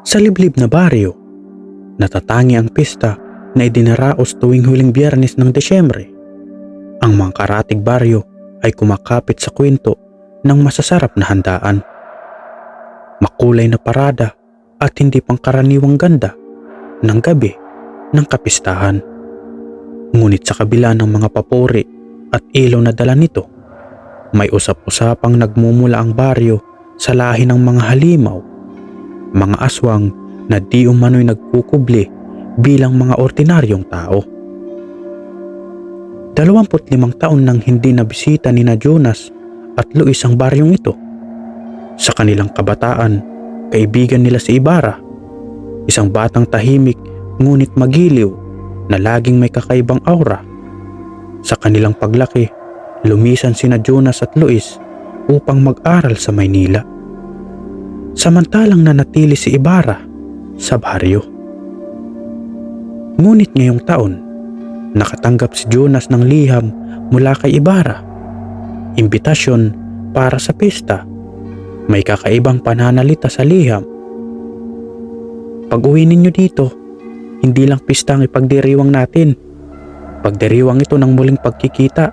Sa liblib na baryo, natatangi ang pista na idinaraos tuwing huling Biyernes ng Desyembre. Ang mga karatig baryo ay kumakapit sa kwento ng masasarap na handaan. Makulay na parada at hindi pangkaraniwang ganda ng gabi ng kapistahan. Ngunit sa kabila ng mga papuri at ilaw na dala nito, may usap-usapang nagmumula ang baryo sa lahi ng mga halimaw, mga aswang na di umano'y nagkukubli bilang mga ordinaryong tao. 25 taon nang hindi nabisita ni na Jonas at Luis ang baryong ito. Sa kanilang kabataan, kaibigan nila si Ibarra, isang batang tahimik ngunit magiliw na laging may kakaibang aura. Sa kanilang paglaki, lumisan sina Jonas at Luis upang mag-aral sa Maynila. Samantalang nanatili si Ibarra sa baryo. Ngunit ngayong taon, nakatanggap si Jonas ng liham mula kay Ibarra. Imbitasyon para sa pista. May kakaibang pananalita sa liham. Pag-uwi ninyo dito, hindi lang pista ang ipagdiriwang natin. Pagdiriwang ito ng muling pagkikita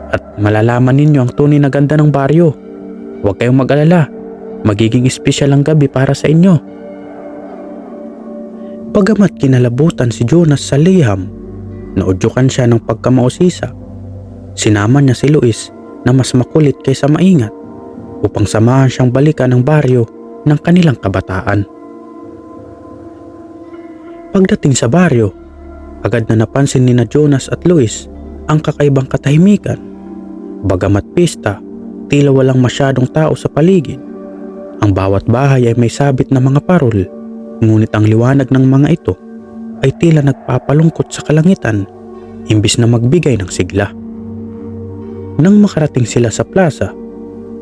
at malalaman ninyo ang tunay na ganda ng baryo. Huwag kayong mag-alala, magiging espesyal ang gabi para sa inyo. Bagamat kinalabutan si Jonas sa liham, naudyukan siya ng pagkamausisa. Sinama niya si Luis na mas makulit kaysa maingat upang samahan siyang balikan ang baryo ng kanilang kabataan. Pagdating sa baryo, agad na napansin ni na Jonas at Luis ang kakaibang katahimikan. Bagamat pista, tila walang masyadong tao sa paligid. Ang bawat bahay ay may sabit na mga parol, ngunit ang liwanag ng mga ito ay tila nagpapalungkot sa kalangitan imbis na magbigay ng sigla. Nang makarating sila sa plaza,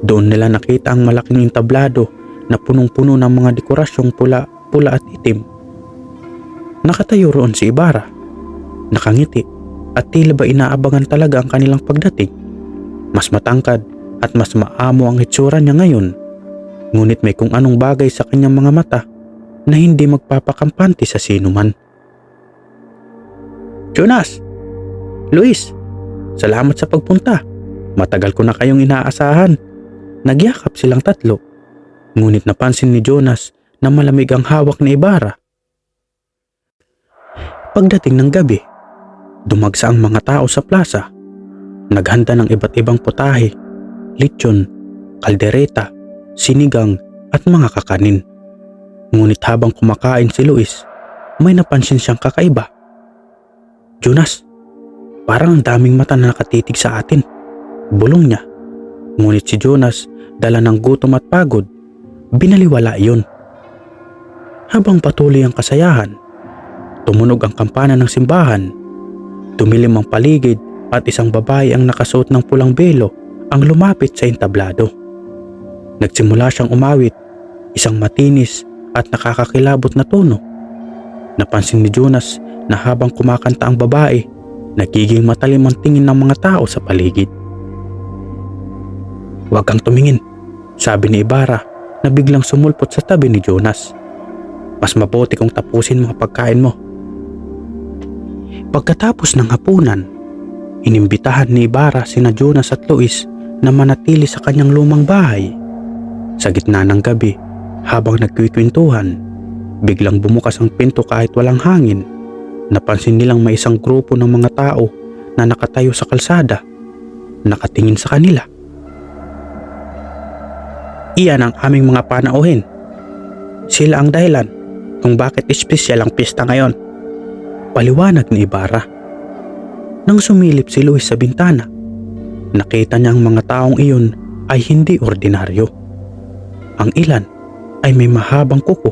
doon nila nakita ang malaking entablado na punong-puno ng mga dekorasyong pula at itim. Nakatayo roon si Ibarra, nakangiti at tila ba inaabangan talaga ang kanilang pagdating. Mas matangkad at mas maamo ang hitsura niya ngayon, ngunit may kung anong bagay sa kanyang mga mata na hindi magpapakampante sa sinuman. Jonas! Luis! Salamat sa pagpunta. Matagal ko na kayong inaasahan. Nagyakap silang tatlo, ngunit napansin ni Jonas na malamig ang hawak ni Ibarra. Pagdating ng gabi, dumagsa ang mga tao sa plaza. Naghanda ng iba't ibang putahe, lechon, kaldereta, sinigang at mga kakanin. Ngunit habang kumakain si Luis, may napansin siyang kakaiba. Jonas, parang ang daming mata na nakatitig sa atin, bulong niya. Ngunit si Jonas, dala ng gutom at pagod, binaliwala iyon. Habang patuloy ang kasayahan, tumunog ang kampana ng simbahan. Tumilim ang paligid at isang babae ang nakasuot ng pulang belo ang lumapit sa entablado. Nagsimula siyang umawit, isang matinis at nakakakilabot na tono. Napansin ni Jonas na habang kumakanta ang babae, nagiging matalim ang tingin ng mga tao sa paligid. Huwag kang tumingin, sabi ni Ibarra na biglang sumulpot sa tabi ni Jonas. Mas mabuti kung tapusin mo ang pagkain mo. Pagkatapos ng hapunan, inimbitahan ni Ibarra sina Jonas at Luis na manatili sa kanyang lumang bahay. Sa gitna ng gabi, habang nagkikwentuhan, biglang bumukas ang pinto kahit walang hangin. Napansin nilang may isang grupo ng mga tao na nakatayo sa kalsada, nakatingin sa kanila. Iyan ang aming mga panauhin. Sila ang dahilan kung bakit espesyal ang pista ngayon, paliwanag ni Ibarra. Nang sumilip si Luis sa bintana, nakita niya ang mga taong iyon ay hindi ordinaryo. Ang ilan ay may mahabang kuko,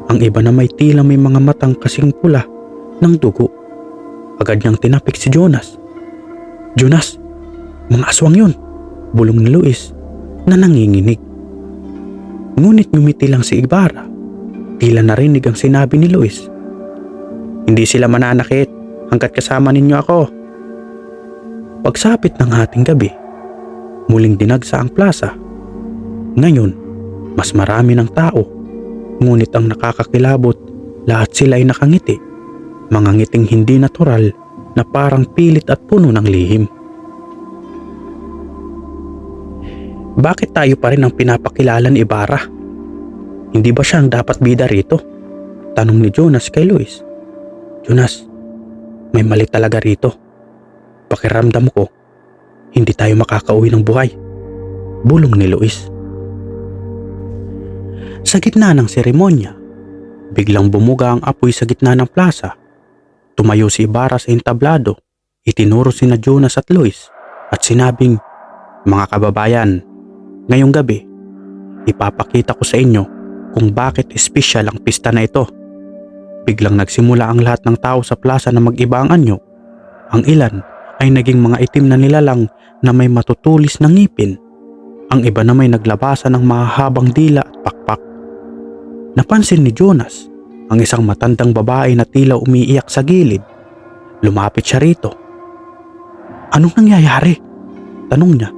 ang iba na may tila may mga matang kasing pula ng dugo. Agad niyang tinapik si Jonas. Jonas, mga aswang yun, bulong ni Luis na nanginginig. Ngunit ngumiti lang si Ibarra, tila narinig ang sinabi ni Luis. Hindi sila mananakit hanggat kasama ninyo ako. Pagsapit ng hating gabi, muling dinagsa ang plaza. Ngayon, mas marami ng tao. Ngunit ang nakakakilabot, lahat sila ay nakangiti. Mga ngiting hindi natural na parang pilit at puno ng lihim. Bakit tayo pa rin ang pinapakilala ni Ibarra? Hindi ba siya ang dapat bida rito? Tanong ni Jonas kay Luis. Jonas, may mali talaga rito. Pakiramdam ko, hindi tayo makakauwi ng buhay. Bulong ni Luis. Sa gitna ng seremonya, biglang bumuga ang apoy sa gitna ng plaza. Tumayo si Ibarra sa entablado, itinuro sina Jonas at Luis at sinabing, "Mga kababayan, ngayong gabi, ipapakita ko sa inyo kung bakit espesyal ang pista na ito." Biglang nagsimula ang lahat ng tao sa plaza na mag-iba ang anyo. Ang ilan ay naging mga itim na nilalang na may matutulis na ngipin. Ang iba na may naglabasan ng mahahabang dila at pakpak. Napansin ni Jonas ang isang matandang babae na tila umiiyak sa gilid. Lumapit siya rito. "Anong nangyayari?" tanong niya.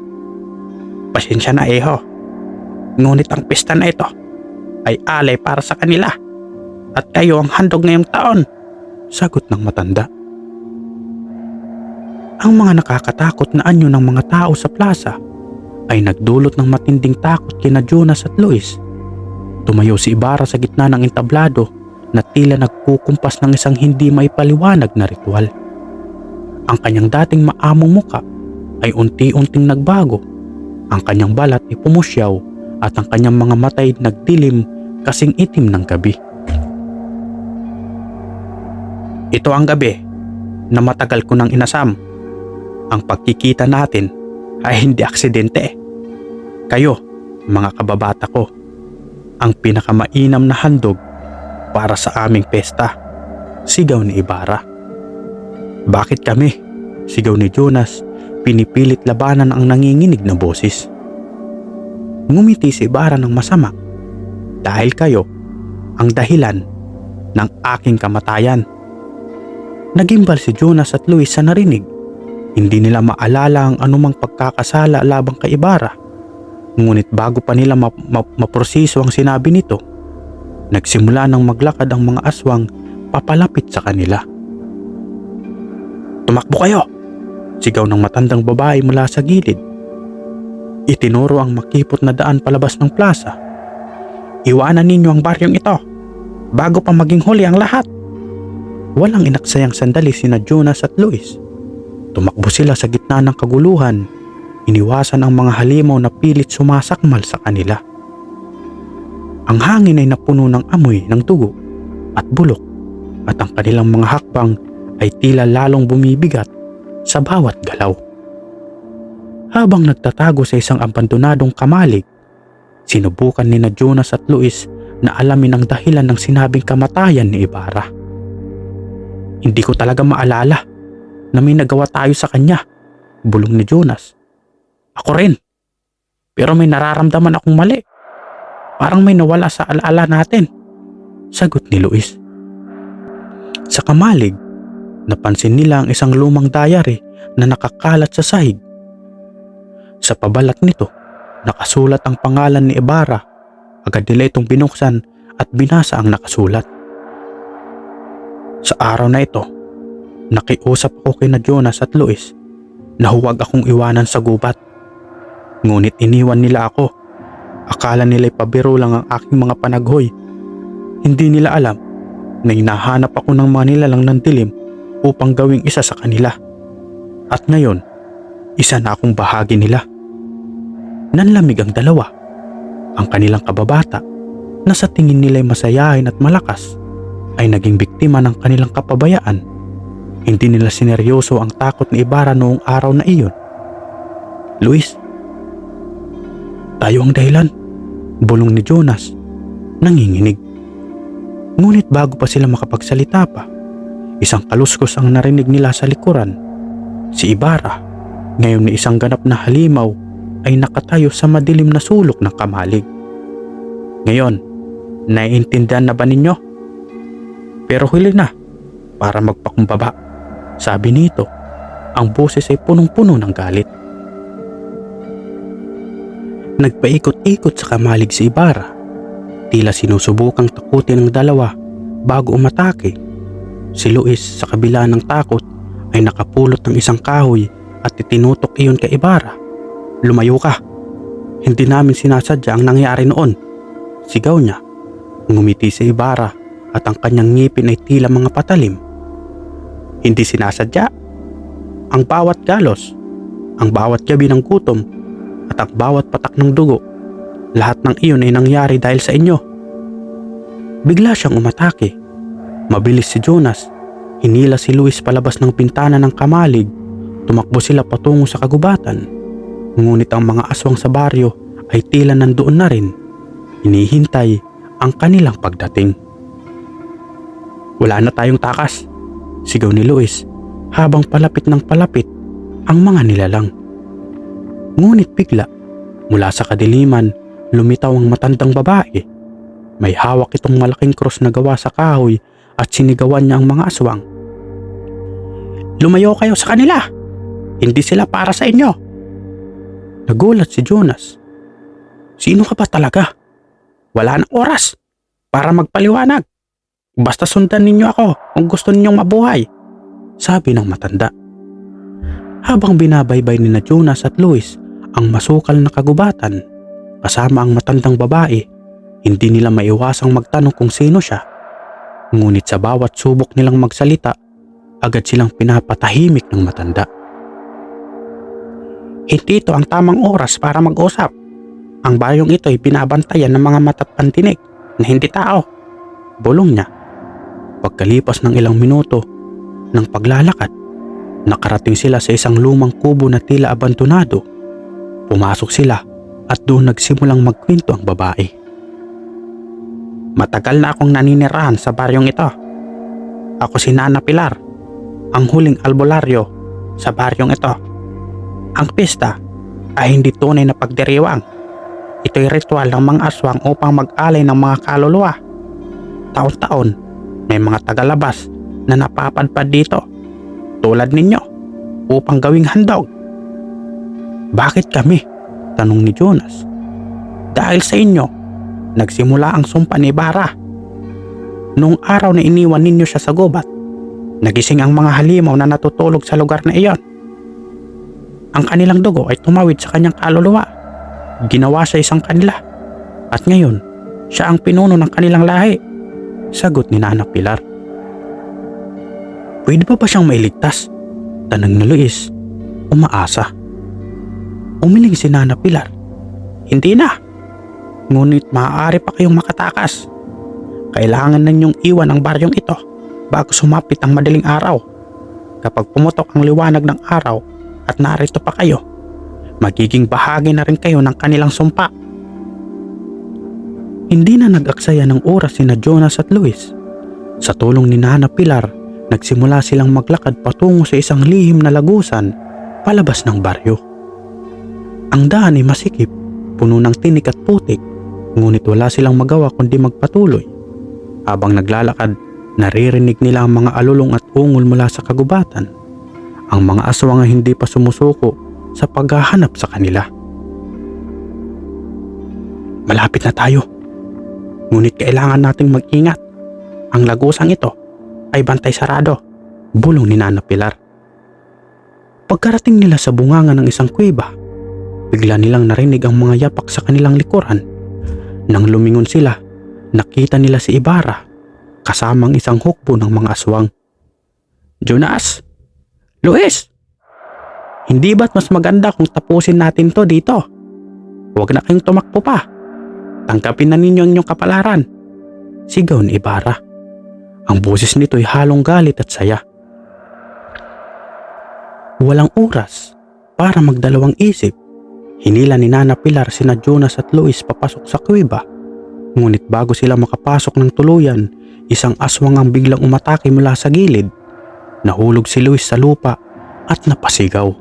"Pasensya na, Eho. Ngunit ang pista na ito ay alay para sa kanila at kayo ang handog ngayong taon," sagot ng matanda. Ang mga nakakatakot na anyo ng mga tao sa plaza ay nagdulot ng matinding takot kina Jonas at Luis. Tumayo si Ibarra sa gitna ng entablado na tila nagkukumpas ng isang hindi maipaliwanag na ritual. Ang kanyang dating maamong muka ay unti-unting nagbago. Ang kanyang balat ay pumusyaw at ang kanyang mga mata ay nagdilim kasing itim ng gabi. "Ito ang gabi na matagal ko nang inasam. Ang pagkikita natin ay hindi aksidente. Kayo, mga kababata ko, ang pinakamainam na handog para sa aming pesta," sigaw ni Ibarra. "Bakit kami?" sigaw ni Jonas, pinipilit labanan ang nanginginig na boses. Ngumiti si Ibarra ng masama. "Dahil kayo ang dahilan ng aking kamatayan." Nagimbal si Jonas at Luis sa narinig. Hindi nila maalala ang anumang pagkakasala labang kay Ibarra. Ngunit bago pa nila maproseso ang sinabi nito, nagsimula nang maglakad ang mga aswang papalapit sa kanila. "Tumakbo kayo!" sigaw ng matandang babae mula sa gilid. Itinuro ang makipot na daan palabas ng plaza. "Iwanan ninyo ang baryong ito bago pa maging huli ang lahat." Walang inaksayang sandali sina Jonas at Luis. Tumakbo sila sa gitna ng kaguluhan. Iniwasan ang mga halimaw na pilit sumasakmal sa kanila. Ang hangin ay napuno ng amoy ng dugo at bulok at ang kanilang mga hakbang ay tila lalong bumibigat sa bawat galaw. Habang nagtatago sa isang abandonadong kamalig, sinubukan ni na Jonas at Luis na alamin ang dahilan ng sinabing kamatayan ni Ibarra. "Hindi ko talaga maalala na may nagawa tayo sa kanya," bulong ni Jonas. "Ako rin. Pero may nararamdaman akong mali. Parang may nawala sa alaala natin," sagot ni Luis. Sa kamalig, napansin nila ang isang lumang diary na nakakalat sa sahig. Sa pabalat nito, nakasulat ang pangalan ni Ibarra. Agad nila itong binuksan at binasa ang nakasulat. "Sa araw na ito, nakiusap ako kina Jonas at Luis na huwag akong iwanan sa gubat. Ngunit iniwan nila ako. Akala nila'y pabiro lang ang aking mga panaghoy. Hindi nila alam na hinahanap ako ng mga nilalang ng dilim upang gawing isa sa kanila. At ngayon, isa na akong bahagi nila." Nanlamig ang dalawa. Ang kanilang kababata na sa tingin nila'y masayahin at malakas ay naging biktima ng kanilang kapabayaan. Hindi nila sineryoso ang takot ni Ibarra noong araw na iyon. "Luis, tayo ang dahilan," bulong ni Jonas, nanginginig. Ngunit bago pa sila makapagsalita pa, isang kaluskos ang narinig nila sa likuran. Si Ibarra, ngayon ni isang ganap na halimaw, ay nakatayo sa madilim na sulok ng kamalig. "Ngayon, naiintindihan na ba ninyo? Pero huli na para magpakumbaba," sabi nito. Ang boses ay punong-puno ng galit. Nagpaikot-ikot sa kamalig si Ibarra. Tila sinusubukang takutin ng dalawa bago umatake. Si Luis sa kabila ng takot ay nakapulot ng isang kahoy at itinutok iyon kay Ibarra. "Lumayo ka! Hindi namin sinasadya ang nangyari noon," sigaw niya. Ngumiti si Ibarra at ang kanyang ngipin ay tila mga patalim. "Hindi sinasadya? Ang bawat galos, ang bawat gabi ng gutom at ang bawat patak ng dugo, lahat ng iyon ay nangyari dahil sa inyo." Bigla siyang umatake. Mabilis si Jonas. Hinila si Luis palabas ng bintana ng kamalig. Tumakbo sila patungo sa kagubatan. Ngunit ang mga aswang sa baryo ay tila nandoon na rin. Hinihintay ang kanilang pagdating. "Wala na tayong takas," sigaw ni Luis habang palapit ng palapit ang mga nilalang. Ngunit bigla, mula sa kadiliman, lumitaw ang matandang babae. May hawak itong malaking cross na gawa sa kahoy at sinigawan niya ang mga aswang. "Lumayo kayo sa kanila! Hindi sila para sa inyo!" Nagulat si Jonas. "Sino ka ba talaga? Wala nang oras para magpaliwanag. Basta sundan ninyo ako kung gusto ninyong mabuhay," sabi ng matanda. Habang binabaybay ni na Jonas at Luis ang masukal na kagubatan kasama ang matandang babae, hindi nila maiwasang magtanong kung sino siya. Ngunit sa bawat subok nilang magsalita, agad silang pinapatahimik ng matanda. "Hindi ito ang tamang oras para mag-usap. Ang baryong ito ay binabantayan ng mga matapantinig na hindi tao," bulong niya. Pagkalipas ng ilang minuto ng paglalakad, nakarating sila sa isang lumang kubo na tila abandonado. Pumasok sila at doon nagsimulang magkwento ang babae. "Matagal na akong naninirahan sa baryong ito. Ako si Nana Pilar, ang huling albularyo sa baryong ito. Ang pista ay hindi tunay na pagdiriwang. Ito'y ritual ng mga aswang upang mag-alay ng mga kaluluwa. Taon-taon may mga tagalabas na napapadpad dito, tulad ninyo, upang gawing handog." "Bakit kami?" tanong ni Jonas. "Dahil sa inyo nagsimula ang sumpa ni Ibarra. Noong araw na iniwan ninyo siya sa gubat, nagising ang mga halimaw na natutulog sa lugar na iyon. Ang kanilang dugo ay tumawid sa kanyang kaluluwa. Ginawa siya isang kanila. At ngayon, siya ang pinuno ng kanilang lahi," sagot ni Nana Pilar. "Pwede pa ba siyang mailigtas?" tanong ni Luis, umaasa. Umiling si Nana Pilar. "Hindi na. Ngunit maaari pa kayong makatakas. Kailangan ninyong iwan ang baryong ito bago sumapit ang madaling araw. Kapag pumutok ang liwanag ng araw at narito pa kayo, magiging bahagi na rin kayo ng kanilang sumpa." Hindi na nag-aksaya ng oras sina Jonas at Luis. Sa tulong ni Nana Pilar, nagsimula silang maglakad patungo sa isang lihim na lagusan palabas ng baryo. Ang daan ay masikip, puno ng tinik at putik, ngunit wala silang magawa kundi magpatuloy. Habang naglalakad, naririnig nila ang mga alulong at ungol mula sa kagubatan. Ang mga aswang ay hindi pa sumusuko sa paghahanap sa kanila. "Malapit na tayo. Ngunit kailangan nating mag-ingat. Ang lagusang ito ay bantay sarado," bulong ni Nana Pilar. Pagkarating nila sa bunganga ng isang kuweba, bigla nilang narinig ang mga yapak sa kanilang likuran. Nang lumingon sila, nakita nila si Ibarra kasamang isang hukbo ng mga aswang. "Jonas! Luis! Hindi ba't mas maganda kung tapusin natin to dito? Huwag na kayong tumakbo pa. Tangkapin na ninyo ang inyong kapalaran," sigaw ni Ibarra. Ang boses nito ay halong galit at saya. Walang oras para magdalawang isip. Hinila ni Nana Pilar sina Jonas at Luis papasok sa kuweba. Ngunit bago sila makapasok ng tuluyan, isang aswang ang biglang umatake mula sa gilid. Nahulog si Luis sa lupa at napasigaw.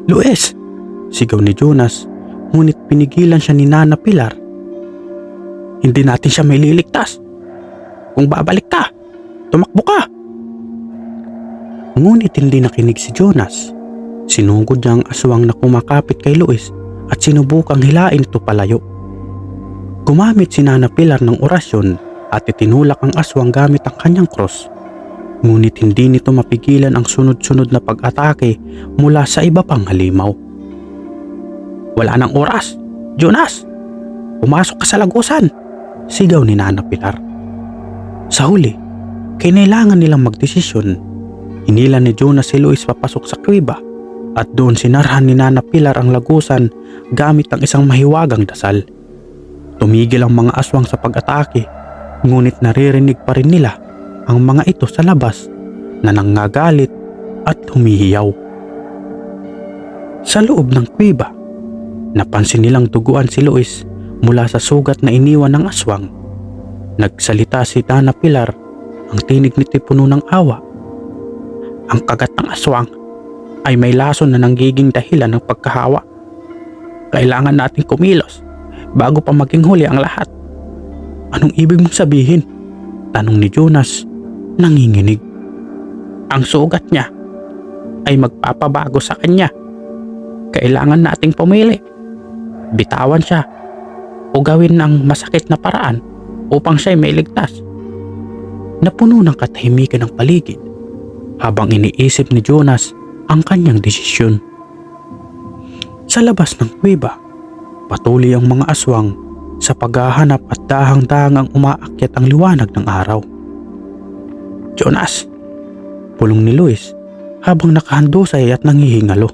"Luis!" sigaw ni Jonas, ngunit pinigilan siya ni Nana Pilar. "Hindi natin siya may liligtas. Kung babalik ka, tumakbo ka!" Ngunit hindi nakinig si Jonas. Sinugod niya ang aswang na kumakapit kay Luis at sinubukang hilain ito palayo. Gumamit si Nana Pilar ng orasyon at itinulak ang aswang gamit ang kanyang cross. Ngunit hindi nito mapigilan ang sunod-sunod na pag-atake mula sa iba pang halimaw. "Wala nang oras! Jonas! Pumasok ka sa lagusan!" sigaw ni Nana Pilar. Sa huli, kinailangan nilang magdesisyon. Hinila ni Jonas si Luis papasok sa kuweba at doon sinarhan ni Nana Pilar ang lagusan gamit ang isang mahiwagang dasal. Tumigil ang mga aswang sa pag-atake, ngunit naririnig pa rin nila ang mga ito sa labas na nangagalit at humihiyaw. Sa loob ng kuweba, napansin nilang duguan si Luis mula sa sugat na iniwan ng aswang. Nagsalita si Nana Pilar, ang tinig nito'y puno ng awa. "Ang kagat ng aswang ay may lason na nanggiging dahilan ng pagkahawa. Kailangan nating kumilos bago pa maging huli ang lahat." "Anong ibig mong sabihin?" tanong ni Jonas, nanginginig. "Ang sugat niya ay magpapabago sa kanya. Kailangan nating pumili. Bitawan siya o gawin ng masakit na paraan upang siya'y mailigtas." Napuno ng katahimikan ang paligid habang iniisip ni Jonas ang kanyang desisyon. Sa labas ng kuweba, patuloy ang mga aswang sa paghahanap at dahang-dahangang umaakyat ang liwanag ng araw. "Jonas!" pulong ni Luis habang nakahandusay at nangihingalo.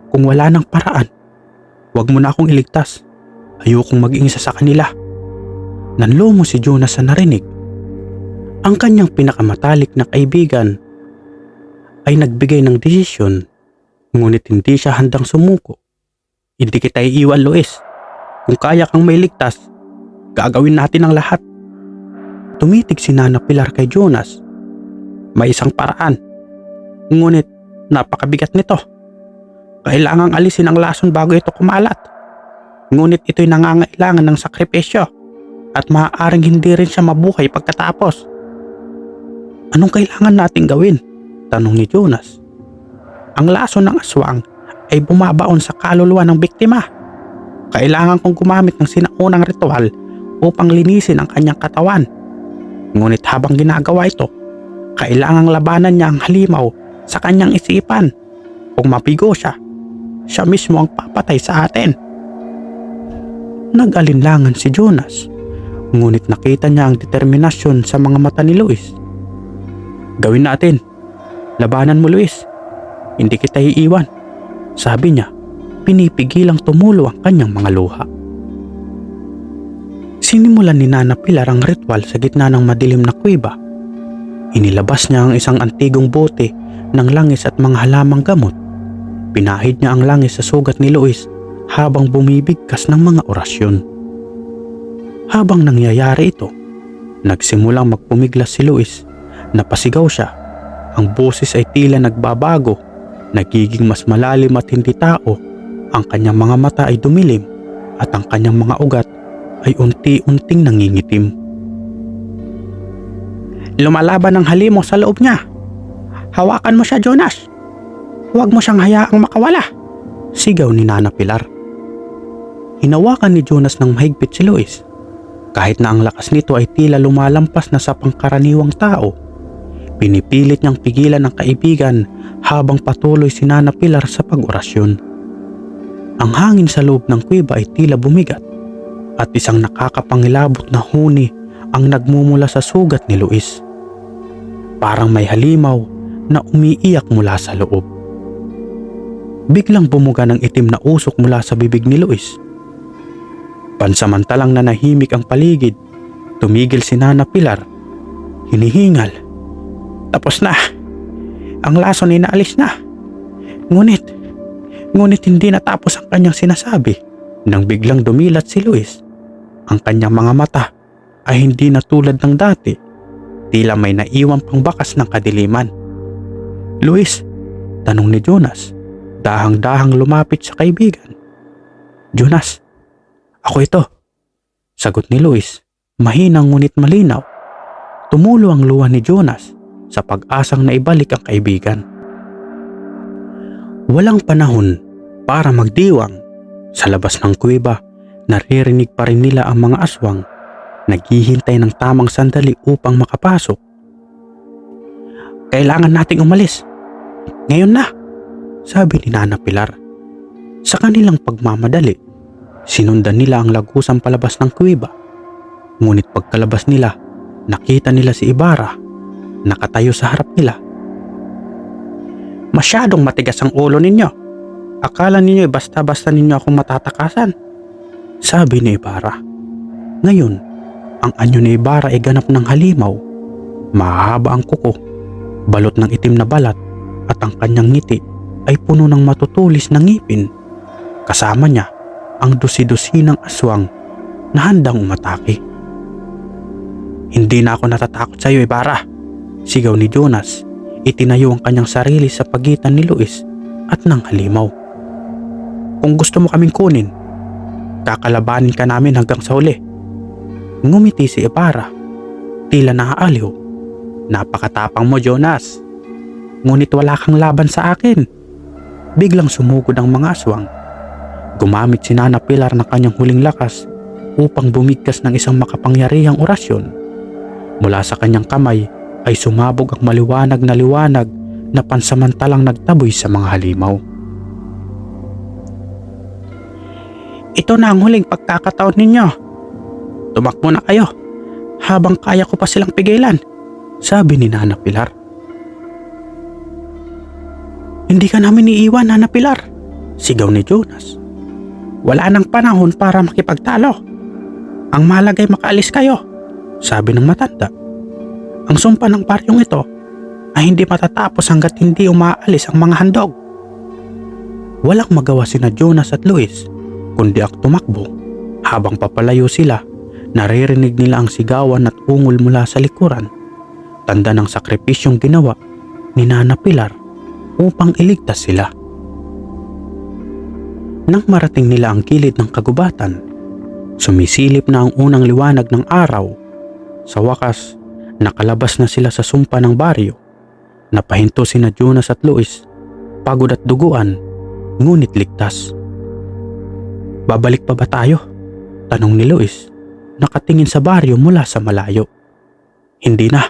"Kung wala ng paraan, huwag mo na akong iligtas. Ayokong maging isa sa kanila." Nanlumo si Jonas sa narinig. Ang kanyang pinakamatalik na kaibigan ay nagbigay ng desisyon, ngunit hindi siya handang sumuko. "Hindi kita iiwan, Luis. Kung kaya kang mailigtas, gagawin natin ang lahat." Tumitig si Nana Pilar kay Jonas. "May isang paraan, ngunit napakabigat nito. Kailangang alisin ang lason bago ito kumalat. Ngunit ito'y nangangailangan ng sakripisyo at maaaring hindi rin siya mabuhay pagkatapos." "Anong kailangan nating gawin?" tanong ni Jonas. "Ang lason ng aswang ay bumabaon sa kaluluwa ng biktima. Kailangan kong gumamit ng sinaunang ritual upang linisin ang kanyang katawan. Ngunit habang ginagawa ito, kailangang labanan niya ang halimaw sa kanyang isipan. Kung mabigo siya, siya mismo ang papatay sa atin." Nag-alinlangan si Jonas, ngunit nakita niya ang determinasyon sa mga mata ni Luis. "Gawin natin. Labanan mo, Luis. Hindi kita iiwan," sabi niya, pinipigilang tumulo ang kanyang mga luha. Sinimulan ni Nana Pilar ang ritual sa gitna ng madilim na kuweba. Inilabas niya ang isang antigong bote ng langis at mga halamang gamot. Pinahid niya ang langis sa sugat ni Luis habang bumibigkas ng mga orasyon. Habang nangyayari ito, nagsimulang magpumiglas si Luis. Napasigaw siya. Ang boses ay tila nagbabago, nagiging mas malalim at hindi tao. Ang kanyang mga mata ay dumilim at ang kanyang mga ugat ay unti-unting nangingitim. "Lumalaban ang halimaw sa loob niya. Hawakan mo siya, Jonas. Huwag mo siyang hayaang makawala," sigaw ni Nana Pilar. Hinawakan ni Jonas ng mahigpit si Luis. Kahit na ang lakas nito ay tila lumalampas na sa pangkaraniwang tao, pinipilit niyang pigilan ang kaibigan habang patuloy si Nana Pilar sa pag-orasyon. Ang hangin sa loob ng kuweba ay tila bumigat at isang nakakapangilabot na huni ang nagmumula sa sugat ni Luis. Parang may halimaw na umiiyak mula sa loob. Biglang bumuga ng itim na usok mula sa bibig ni Luis. Pansamantalang nanahimik ang paligid, tumigil si Nana Pilar. Hinihingal. "Tapos na. Ang lason ay naalis na." Ngunit hindi natapos ang kanyang sinasabi nang biglang dumilat si Luis. Ang kanyang mga mata ay hindi na tulad ng dati. Tila may naiwang pang bakas ng kadiliman. "Luis?" tanong ni Jonas, dahang-dahang lumapit sa kaibigan. "Jonas, ako ito," sagot ni Luis, mahinang ngunit malinaw. Tumulo ang luha ni Jonas sa pag-asang naibalik ang kaibigan. Walang panahon para magdiwang. Sa labas ng kuweba, naririnig pa rin nila ang mga aswang naghihintay ng tamang sandali upang makapasok. "Kailangan nating umalis. Ngayon na," sabi ni Nana Pilar. Sa kanilang pagmamadali, sinundan nila ang lagusang palabas ng kuweba. Ngunit pagkalabas nila, nakita nila si Ibarra nakatayo sa harap nila. "Masyadong matigas ang ulo ninyo. Akala ninyo basta-basta ninyo akong matatakasan," sabi ni Ibarra. Ngayon, ang anyo ni Ibarra ay ganap ng halimaw. Mahaba ang kuko, balot ng itim na balat, at ang kanyang ngiti ay puno ng matutulis na ngipin. Kasama niya ang dusi-dusinang aswang na handang umatake. "Hindi na ako natatakot sa iyo, Ibarra," sigaw ni Jonas. Itinayo ang kanyang sarili sa pagitan ni Luis at ng halimaw. "Kung gusto mo kaming kunin, kakalabanin ka namin hanggang sa huli." Ngumiti si Ibarra, tila naaaliw. "Napakatapang mo, Jonas. Ngunit wala kang laban sa akin." Biglang sumugod ang mga aswang. Gumamit si Nana Pilar ng kanyang huling lakas upang bumigkas ng isang makapangyarihang orasyon. Mula sa kanyang kamay ay sumabog ang maliwanag na pansamantalang nagtaboy sa mga halimaw. "Ito na ang huling pagkakataon ninyo. Tumakbo na kayo habang kaya ko pa silang pigilan," sabi ni Nana Pilar. "Hindi ka namin iiwan, Nana Pilar," sigaw ni Jonas. "Wala nang panahon para makipagtalo. Ang mahalaga ay makaalis kayo," sabi ng matanda. "Ang sumpa ng baryong ito ay hindi matatapos hanggat hindi umaalis ang mga handog." Walang magawa sina Jonas at Luis kundi ang tumakbo. Habang papalayo sila, naririnig nila ang sigawan at ungol mula sa likuran. Tanda ng sakripisyong ginawa ni Nana Pilar upang iligtas sila. Nang marating nila ang gilid ng kagubatan, sumisilip na ang unang liwanag ng araw. Sa wakas, nakalabas na sila sa sumpa ng baryo. Napahinto sina Jonas at Luis, pagod at duguan, ngunit ligtas. "Babalik pa ba tayo?" tanong ni Luis, nakatingin sa baryo mula sa malayo. "Hindi na,"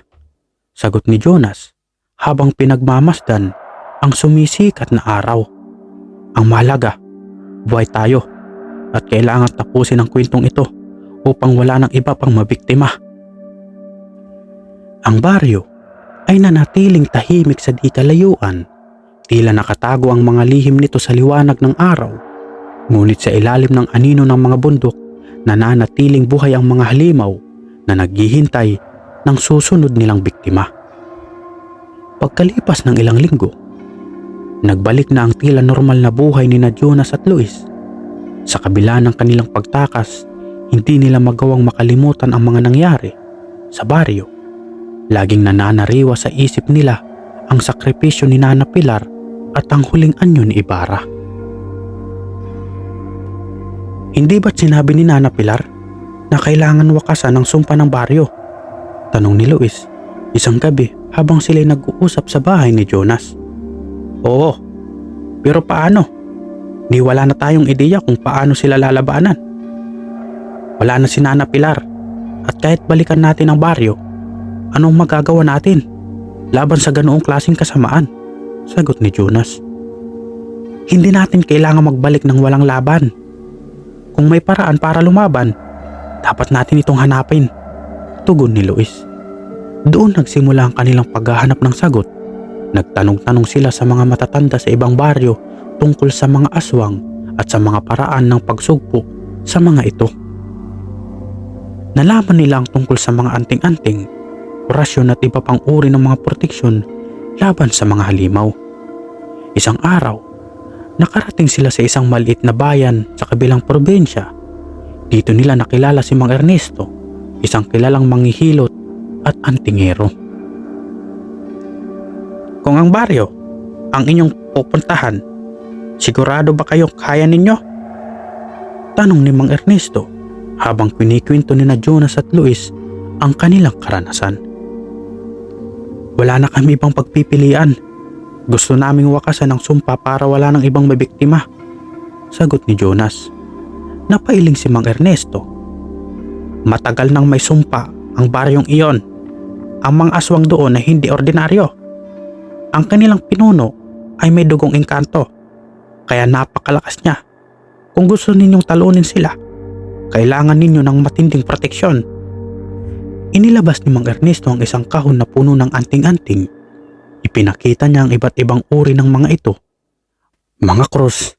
sagot ni Jonas habang pinagmamasdan ang sumisikat na araw. "Ang mahalaga, buhay tayo at kailangan tapusin ang kwentong ito upang wala nang iba pang mabiktima." Ang baryo ay nanatiling tahimik sa di kalayuan. Tila nakatago ang mga lihim nito sa liwanag ng araw. Ngunit sa ilalim ng anino ng mga bundok, nananatiling buhay ang mga halimaw na naghihintay ng susunod nilang biktima. Pagkalipas ng ilang linggo, nagbalik na ang tila normal na buhay ni Jonas at Luis. Sa kabila ng kanilang pagtakas, hindi nila magawang makalimutan ang mga nangyari sa baryo. Laging nananariwa sa isip nila ang sakripisyo ni Nana Pilar at ang huling anyo ni Ibarra. "Hindi ba't sinabi ni Nana Pilar na kailangan wakasan ang sumpa ng baryo?" tanong ni Luis isang gabi habang sila'y nag-uusap sa bahay ni Jonas. "Oo, pero paano? Di wala na tayong ideya kung paano sila lalabanan. Wala na si Nana Pilar at kahit balikan natin ang baryo, anong magagawa natin laban sa ganoong klaseng kasamaan?" sagot ni Jonas. "Hindi natin kailangan magbalik ng walang laban. Kung may paraan para lumaban, dapat natin itong hanapin," tugon ni Luis. Doon nagsimula ang kanilang paghahanap ng sagot. Nagtanong-tanong sila sa mga matatanda sa ibang baryo tungkol sa mga aswang at sa mga paraan ng pagsugpo sa mga ito. Nalaman nila ang tungkol sa mga anting-anting, orasyon at iba pang uri ng mga proteksyon laban sa mga halimaw. Isang araw, nakarating sila sa isang maliit na bayan sa kabilang probinsya. Dito nila nakilala si Mang Ernesto, isang kilalang manghihilot at antingero. "Kung ang baryo ang inyong pupuntahan, sigurado ba kayong kaya ninyo?" tanong ni Mang Ernesto habang kinikwento ni Jonas at Luis ang kanilang karanasan. "Wala na kami ibang pagpipilian. Gusto naming wakasan ang sumpa para wala nang ibang mabiktima," sagot ni Jonas. Napailing si Mang Ernesto. Matagal nang may sumpa ang baryong iyon. Ang mga aswang doon ay hindi ordinaryo. Ang kanilang pinuno ay may dugong engkanto, kaya napakalakas niya. Kung gusto ninyong talunin sila, kailangan ninyo ng matinding proteksyon. Inilabas ni Mang Ernesto ang isang kahon na puno ng anting-anting. Ipinakita niya ang iba't ibang uri ng mga ito. Mga krus,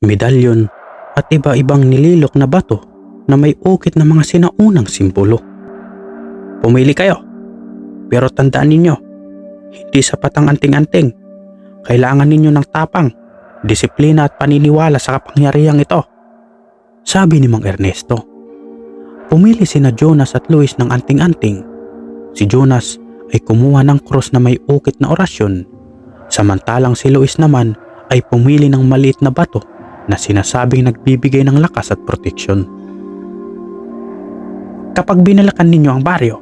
medalyon at iba-ibang nililok na bato na may ukit na mga sinaunang simbolo. Pumili kayo, pero tandaan ninyo, hindi sapat ang anting-anting. Kailangan ninyo ng tapang, disiplina at paniniwala sa kapangyarihang ito, sabi ni Mang Ernesto. Pumili sina Jonas at Luis ng anting-anting. Si Jonas ay kumuha ng krus na may ukit na orasyon, samantalang si Luis naman ay pumili ng maliit na bato na sinasabing nagbibigay ng lakas at proteksyon. Kapag binalakan ninyo ang baryo,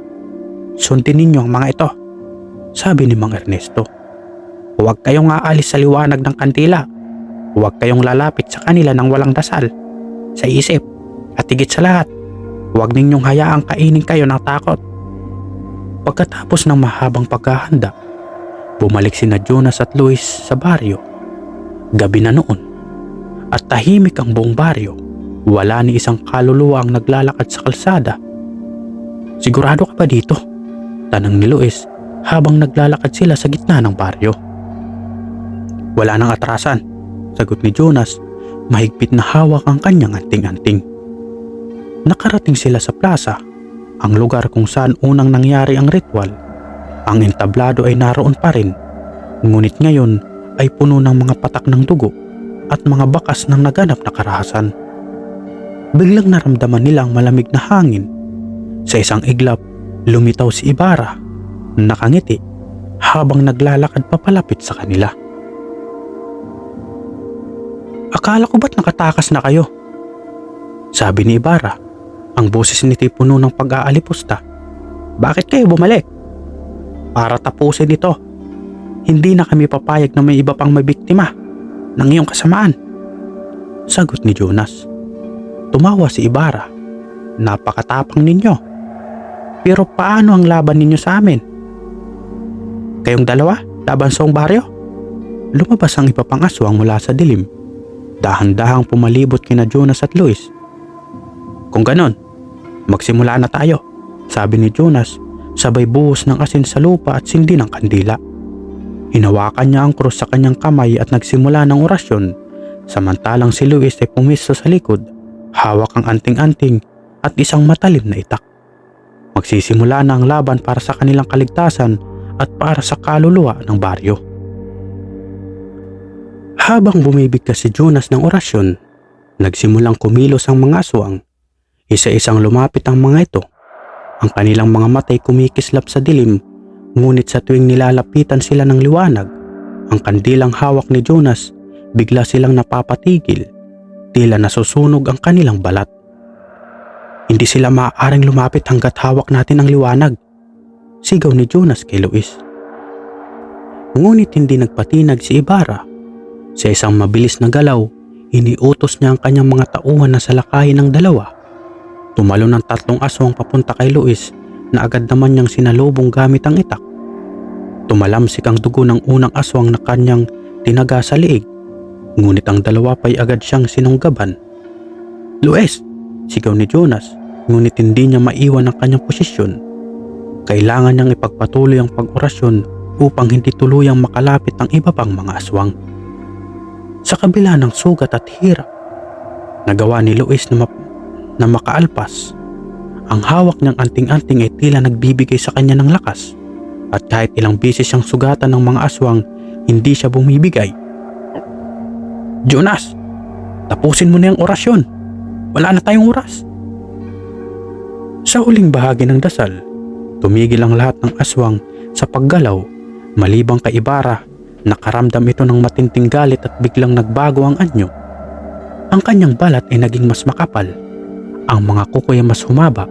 sundin ninyo ang mga ito, sabi ni Mang Ernesto. Huwag kayong aalis sa liwanag ng kandila. Huwag kayong lalapit sa kanila ng walang dasal sa isip, at higit sa lahat, huwag ninyong hayaang kainin kayo ng takot. Pagkatapos ng mahabang paghahanda, bumalik sina Jonas at Luis sa baryo. Gabi na noon, at tahimik ang buong baryo. Wala ni isang kaluluwa ang naglalakad sa kalsada. Sigurado ka ba dito? Tanang ni Luis habang naglalakad sila sa gitna ng baryo. Wala nang atrasan, sagot ni Jonas, mahigpit na hawak ang kanyang anting-anting. Nakarating sila sa plaza, ang lugar kung saan unang nangyari ang ritual. Ang entablado ay naroon pa rin, ngunit ngayon ay puno ng mga patak ng dugo at mga bakas ng naganap na karahasan. Biglang naramdaman nila ang malamig na hangin. Sa isang iglap, lumitaw si Ibarra, nakangiti habang naglalakad papalapit sa kanila. Akala ko ba't nakatakas na kayo? Sabi ni Ibarra, ang boses nito'y puno ng pag-aalipusta. Bakit kayo bumalik? Para tapusin ito. Hindi na kami papayag na may iba pang mabiktima ng iyong kasamaan, sagot ni Jonas. Tumawa si Ibarra. Napakatapang ninyo. Pero paano ang laban ninyo sa amin? Kayong dalawa, laban sa baryo? Lumabas ang iba pang aswang mula sa dilim. Dahan-dahang pumalibot kina Jonas at Luis. Kung ganon, magsimula na tayo, sabi ni Jonas, sabay buhos ng asin sa lupa at sindi ng kandila. Hinawakan niya ang krus sa kanyang kamay at nagsimula ng orasyon, samantalang si Luis ay pumisto sa likod, hawak ang anting-anting at isang matalim na itak. Magsisimula na ang laban para sa kanilang kaligtasan at para sa kaluluwa ng baryo. Habang bumibigkas si Jonas ng orasyon, nagsimulang kumilos ang mga aswang. Isa-isang lumapit ang mga ito. Ang kanilang mga matay kumikislap sa dilim, ngunit sa tuwing nilalapitan sila ng liwanag, ang kandilang hawak ni Jonas, bigla silang napapatigil, tila nasusunog ang kanilang balat. Hindi sila maaaring lumapit hanggat hawak natin ang liwanag, sigaw ni Jonas kay Luis. Ngunit hindi nagpatinag si Ibarra. Sa isang mabilis na galaw, iniutos niya ang kanyang mga tauhan na salakayin ng dalawa. Tumalo ng 3 aswang papunta kay Luis na agad naman niyang sinalubong gamit ang itak. Tumalamsik ang dugo ng unang aswang na kanyang tinaga sa liig, ngunit ang dalawa pa'y agad siyang sinunggaban. Luis! Sigaw ni Jonas, ngunit hindi niya maiwan ang kanyang posisyon. Kailangan niyang ipagpatuloy ang pag-orasyon upang hindi tuluyang makalapit ang iba pang mga aswang. Sa kabila ng sugat at hirap, nagawa ni Luis na makaalpas. Ang hawak niyang anting-anting ay tila nagbibigay sa kanya ng lakas, at kahit ilang beses siyang sugatan ng mga aswang, hindi siya bumibigay. Jonas, tapusin mo na yung orasyon. Wala na tayong oras. Sa huling bahagi ng dasal, tumigil ang lahat ng aswang sa paggalaw, malibang kay Ibarra. Nakaramdam ito ng matinding galit at biglang nagbago ang anyo. Ang kanyang balat ay naging mas makapal, ang mga kuko ay mas humaba,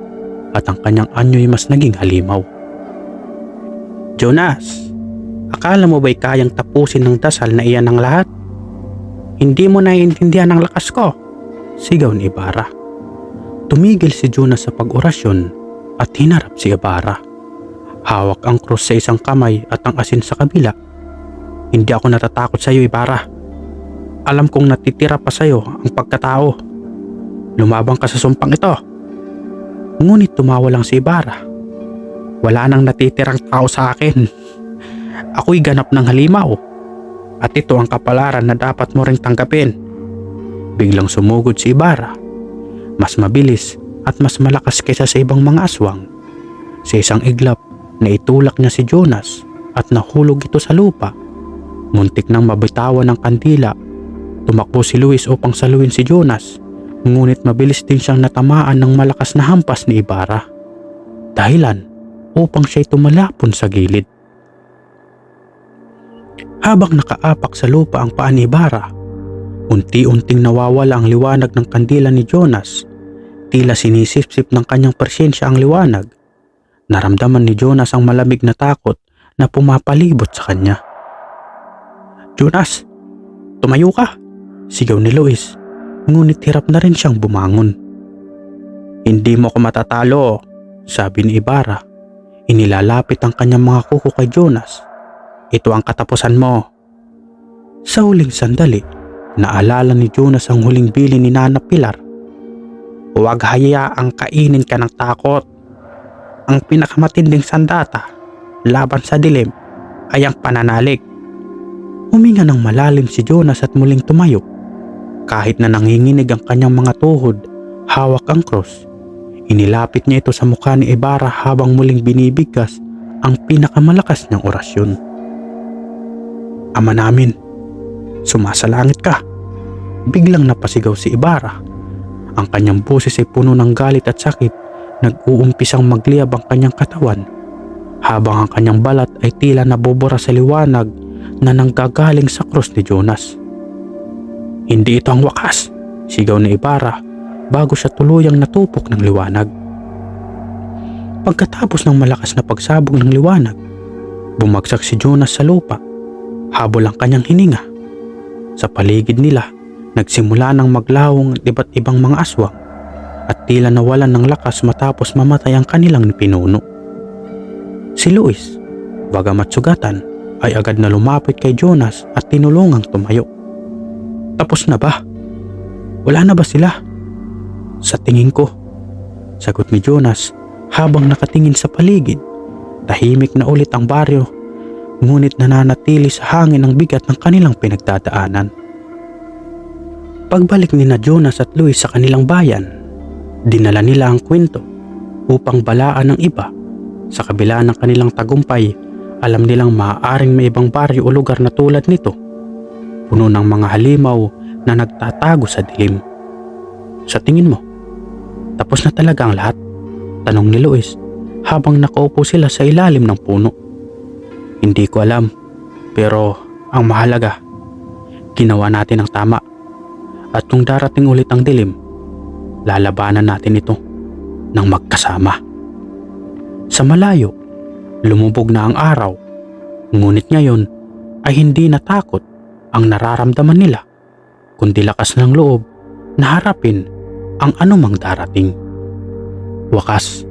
at ang kanyang anyo ay mas naging halimaw. Jonas, akala mo ba'y kayang tapusin ng dasal na iyan ng lahat? Hindi mo naiintindihan ang lakas ko, Sigaw ni Ibarra. Tumigil si Jonas sa pag-orasyon at hinarap si Ibarra. Hawak ang krus sa isang kamay at ang asin sa kabila. Hindi ako natatakot sa iyo, Ibarra. Alam kong natitira pa sa iyo ang pagkatao. Lumabang ka sa sumpang ito. Ngunit tumawa lang si Ibarra. Wala nang natitirang tao sa akin. Ako'y ganap ng halimaw. At ito ang kapalaran na dapat mo ring tanggapin. Biglang sumugod si Ibarra. Mas mabilis at mas malakas kaysa sa ibang mga aswang. Sa isang iglap, naitulak niya si Jonas at nahulog ito sa lupa. Muntik nang mabitawan ng kandila. Tumakbo si Luis upang saluhin si Jonas. Ngunit mabilis din siyang natamaan ng malakas na hampas ni Ibarra. Dahilan upang siya'y tumalapon sa gilid. Habang nakaapak sa lupa ang paa ni Ibarra, unti-unting nawawala ang liwanag ng kandila ni Jonas. Tila sinisipsip ng kanyang presensya ang liwanag. Naramdaman ni Jonas ang malamig na takot na pumapalibot sa kanya. Jonas, tumayo ka! Sigaw ni Luis, ngunit hirap na rin siyang bumangon. Hindi mo ko matatalo, sabi ni Ibarra. Inilalapit ang kanyang mga kuko kay Jonas. Ito ang katapusan mo. Sa huling sandali, naalala ni Jonas ang huling bili ni Nana Pilar. Huwag hayaang kainin ka ng takot. Ang pinakamatinding sandata laban sa dilim ay ang pananalig. Huminga ng malalim si Jonas at muling tumayo. Kahit na nanginginig ang kanyang mga tuhod, hawak ang cross. Inilapit niya ito sa mukha ni Ibarra habang muling binibigkas ang pinakamalakas niyang orasyon. Ama namin, sumasalangit ka. Biglang napasigaw si Ibarra. Ang kanyang boses ay puno ng galit at sakit. Nag-uumpisang magliyab ang kanyang katawan, habang ang kanyang balat ay tila nabubura sa liwanag na nanggagaling sa krus ni Jonas. Hindi ito ang wakas, sigaw ni Ibarra bago siya tuluyang natupok ng liwanag. Pagkatapos ng malakas na pagsabog ng liwanag, bumagsak si Jonas sa lupa. Habol ang kanyang hininga. Sa paligid nila, nagsimula ng maglawong iba't ibang mga aswang at tila nawalan ng lakas matapos mamatay ang kanilang pinuno. Si Luis, bagamat sugatan, ay agad na lumapit kay Jonas at tinulungang tumayo. Tapos na ba? Wala na ba sila? Sa tingin ko, sagot ni Jonas habang nakatingin sa paligid. Tahimik na ulit ang baryo, ngunit nananatili sa hangin ang bigat ng kanilang pinagdadaanan. Pagbalik ni na Jonas at Luis sa kanilang bayan, dinala nila ang kwento upang balaan ng iba. Sa kabila ng kanilang tagumpay, alam nilang maaaring may ibang baryo o lugar na tulad nito, puno ng mga halimaw na nagtatago sa dilim. Sa tingin mo, tapos na talaga ang lahat? Tanong ni Luis habang nakaupo sila sa ilalim ng puno. Hindi ko alam, pero ang mahalaga, ginawa natin ang tama. At kung darating ulit ang dilim, lalabanan natin ito ng magkasama. Sa malayo, lumubog na ang araw, ngunit ngayon ay hindi natakot ang nararamdaman nila, kundi lakas ng loob na harapin ang anumang darating. Wakas,